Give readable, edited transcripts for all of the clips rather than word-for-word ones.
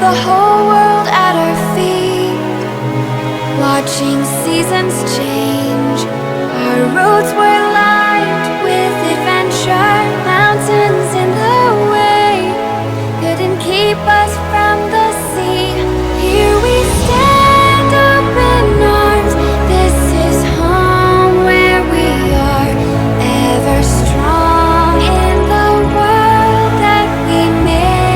the whole world at our feet, watching seasons change. Our roads were lined with adventure, mountains in the way couldn't keep us from the sea. Here we stand, open arms. This is home where we are, ever strong in the world that we made.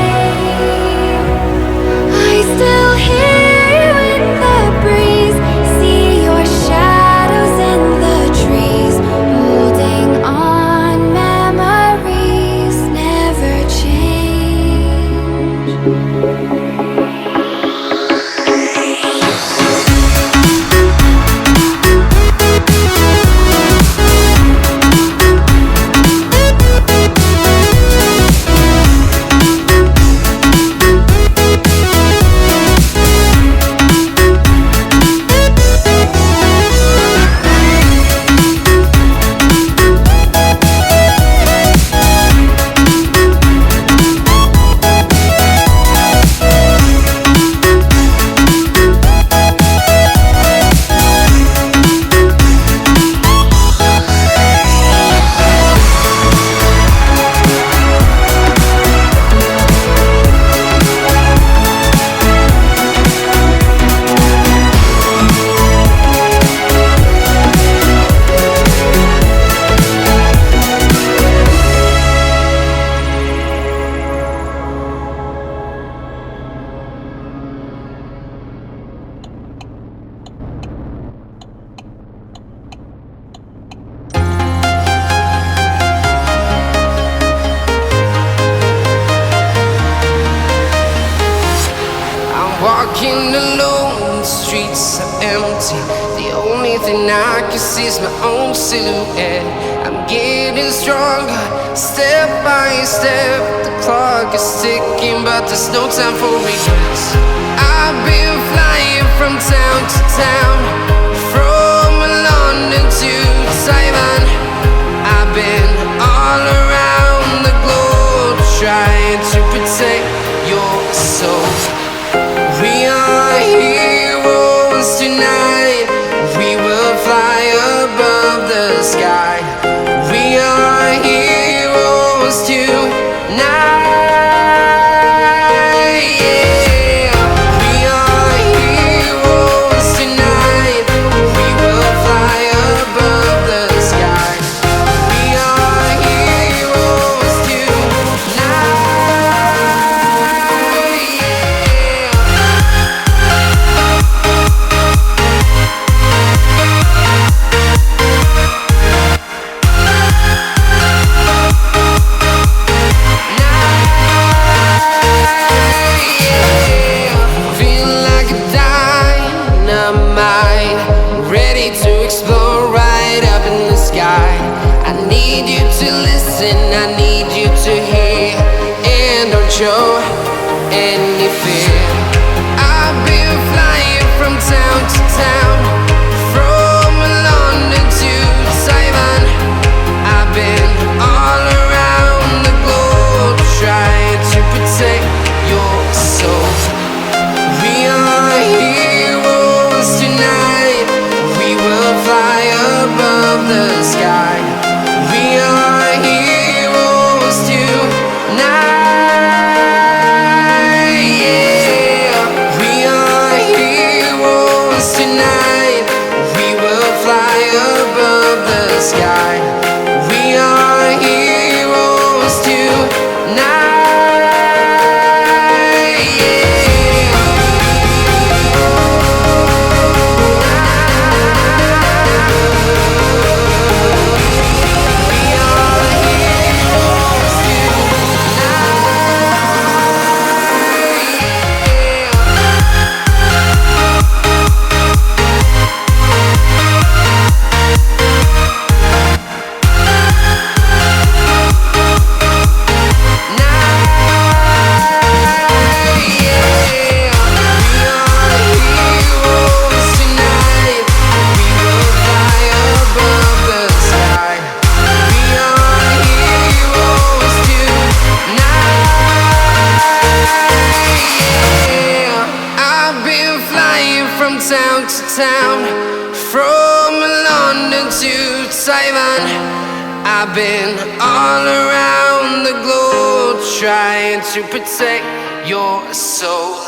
I still hear you in the breeze, see your shadows in the trees, holding on, memories never change. Walking alone, the streets are empty. The only thing I can see is my own silhouette. I'm getting stronger, step by step. The clock is ticking, but there's no time for regrets. I've been flying from town to town, from London to Taiwan. I've been all around the globe, trying to protect your soul. We are heroes tonight. We will fly above the sky. We are heroes tonight. Yeah. We are heroes tonight. We will fly above the sky. We are heroes tonight. Yeah. Feel like a dynamite, ready to explode right up in the sky. I need you to listen, I need you to hear, and don't show any fear. I've been flying from town to town, from London to Taiwan. I've been all around the globe, trying to protect your soul. We are heroes tonight. We will fly above the sky. We are heroes tonight. from town to town, from London to Taiwan. I've been all around the globe trying to protect your soul.